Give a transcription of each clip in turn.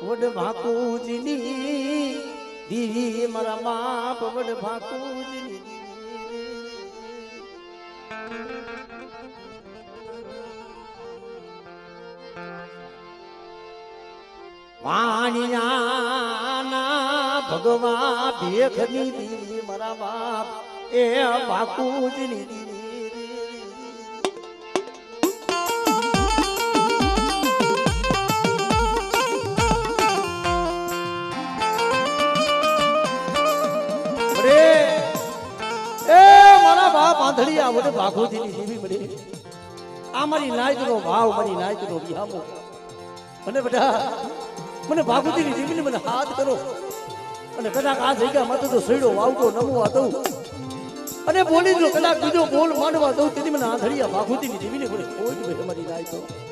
વડ ભાકુજીની દીવી મારા બાપ વડ ભાકુજીની વાણિયાના ભગવા ભેખની દીવી મારા બાપ એ ભાકુજીની દીવી આંધળિયા વડે ભાગોજીની દેવી મળે આ મારી નાયકનો ભાવ મારી નાયકનો વિહામો મને બધા મને ભાગોજીની દેવીને મને હાથ કરો અને કદાચ આ જગ્યામાં તો સડો વાવતો નમવા દઉં અને બોલી જો કદાચ બીજો બોલ માંડવા દઉં તેથી મને આંધળિયા ભાગોજીની દેવીને મને કોઈ જ ભાઈ મારી નાયકો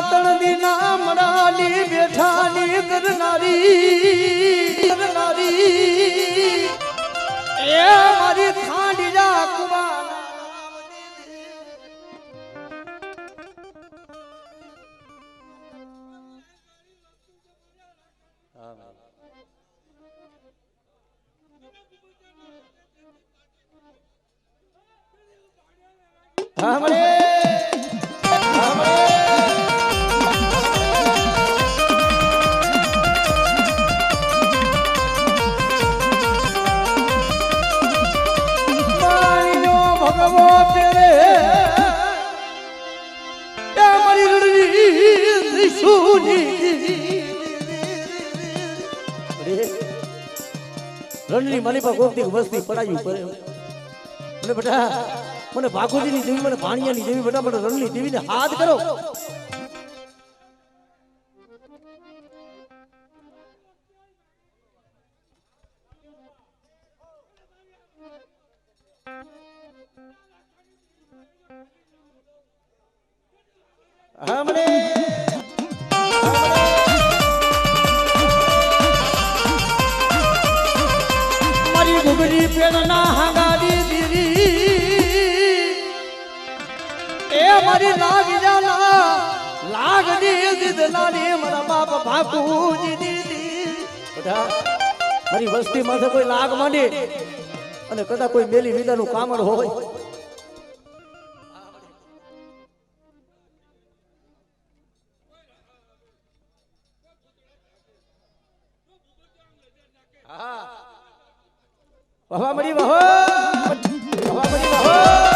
તળદીના મડાલી બેઠાની કરનારી એ મારી ખાંડી રાખવા રણની માલી પર ગોપતી વસ્તી પડાયું પડે મને બેટા મને ભાગોજીની દેવી મને ભાણિયાની દેવી બેટા મને રણની દેવીને હાથ કરો હમણે ગુગરી પેણના હાંગાડી દીધી એ મારી લાગડી દીધલાની મારા બાપ ભાકુજી દીધી મારી વસ્તી માથે કોઈ લાગ માંડે અને કદાચ કોઈ મેલી વિદાનું કામળ હોય વાહ મળી વાહ મળી વાહ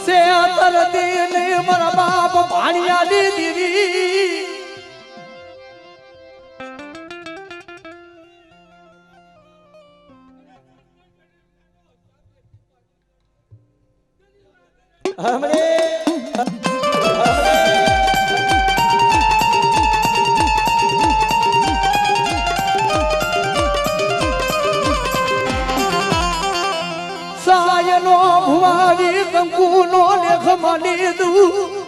સે તર દીને મારા બાપ ભાણિયાની દીવી હમણે સાયનો ભુવાવી કંકુનો લેખ માની દઉં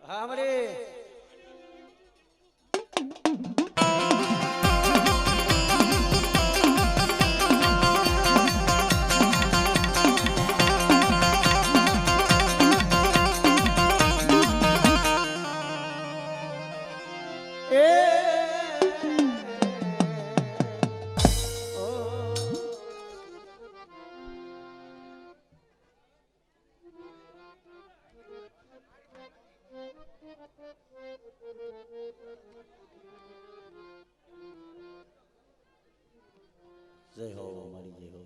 હા મળે જય હો મારી જય હો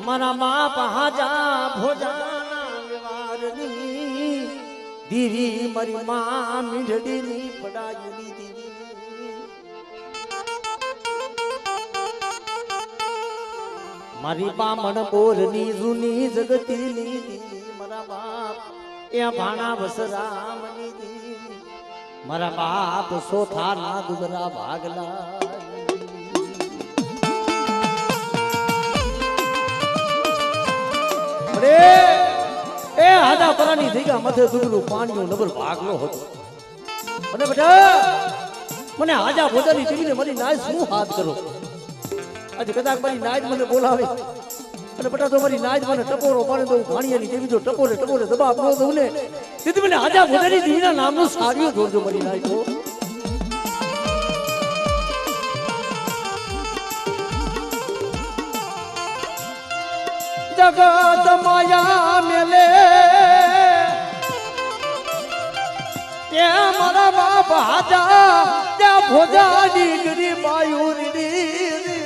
મારા બાપ હાજા ભોજાના વ્યવહારની દીવી મારી માં મીંઢડીની પડાયુની દીવી મારી બામણ બોરની જૂની જગતીની દીવી મારા બાપ એ ભાણા વસરામની દીવી મારા બાપ સોથા ના દુબરા ભાગલા એ હાડા પરાની જગ્યા માથે દુબરું પાણીનો નબર ભાગલો હતો અને બેટા મને હાજા ભોજાની ટીવીને મારી નાય શું હાથ કરો આજે કદાચ મારી નાય મને બોલાવે અને બેટા તો મારી નાય મને ટપોરો પાડે તો ભાણિયાની ટીવી જો ટપોરે ટપોરે દબાવ ન દઉં ને તેથી મને હાજા ભોજાની ટીવીના નામનું સારીઓ જોડજો મારી નાય તો જગત માયા મેલે ત્યાં મારા બાપ હાજા ત્યાં ભોજાની ગરી બાયુરી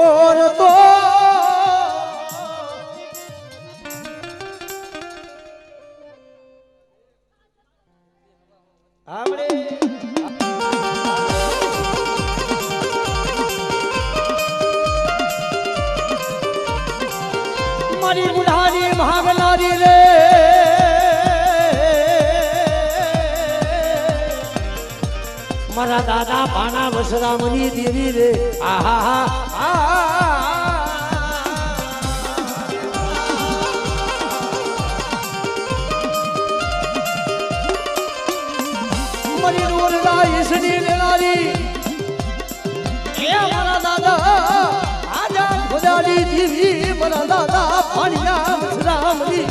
ઓર તો આપણે મારી બુઢાની ભાગનારી રે મારા દાદા ભાણા વસરામની દેવી રે આહા મારી ડોરડા ઈસની લેનારી એ મારા દાદા આજા ખુદાની દેવી મારા દાદા ભાણિયા વસરામની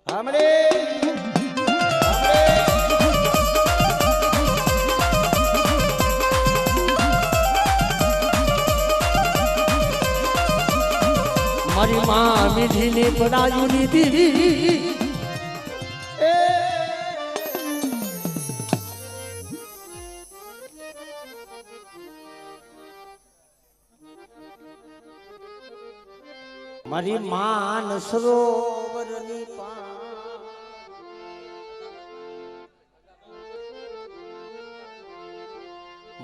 हमरे मारी माँ मीठी ने पढ़ायु नी दी मारी मान सरोवर नी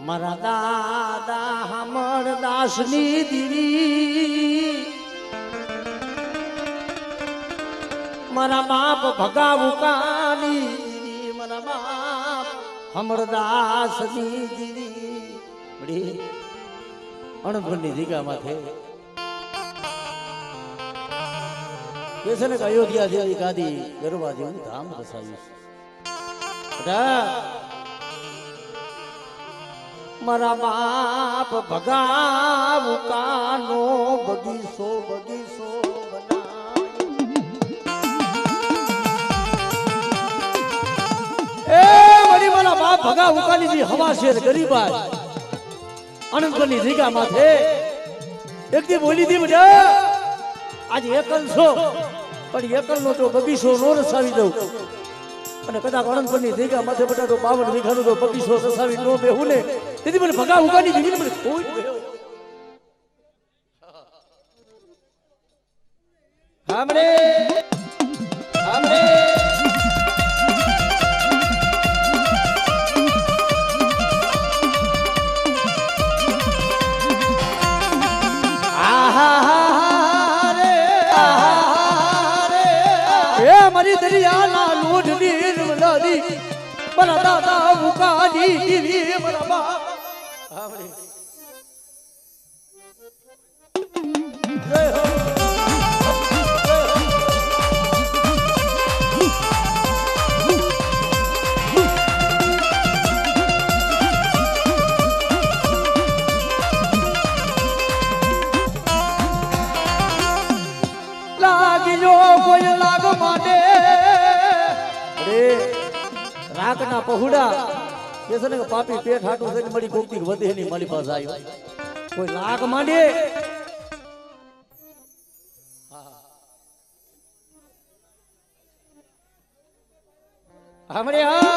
मारा दादा हमर दासनी दीदी मारा बाप भगाऊ कानी दीदी मारा बाप हमर दासनी दीदी बड़ी अणभनी जगह माथे कैसे ने अयोध्या जेवी गादी गरबा जेवू धाम रसाયું બેટા મારા બાપ ભગાવું કાનો બગીચો બગીચો બનાવ્યો એ વળી મારા બાપ ભગાવું કાની જે હવા શેર ગરીબાઈ અનંતની જગ્યા માથે એક દી બોલી દી બેટા આજ એકલ છો પણ એકલ નો તો બગીચો નો રસાવી દઉં અને કદાચ અનંતની જગ્યા માથે બેટા તો 52 વીઘાનો તો બગીચો રસાવી નો બેહું ને તેથી મને ભગા ઉગાની જીવીને મને કોઈ હામરે હામરે આહા રે આહા રે એ એ મારી દરિયાના લોઢની નર્મદાની મારા દાદા મુકાજી દીવી મારા બા કોઈ લાગ માટે અરે રાખના પહોડા કે છે ને પાપી પેટ હાટું થઈને મળી કોકતી વધે ની મારી પાસે આવ્યો કોઈ લાગ માંડે હમણે હા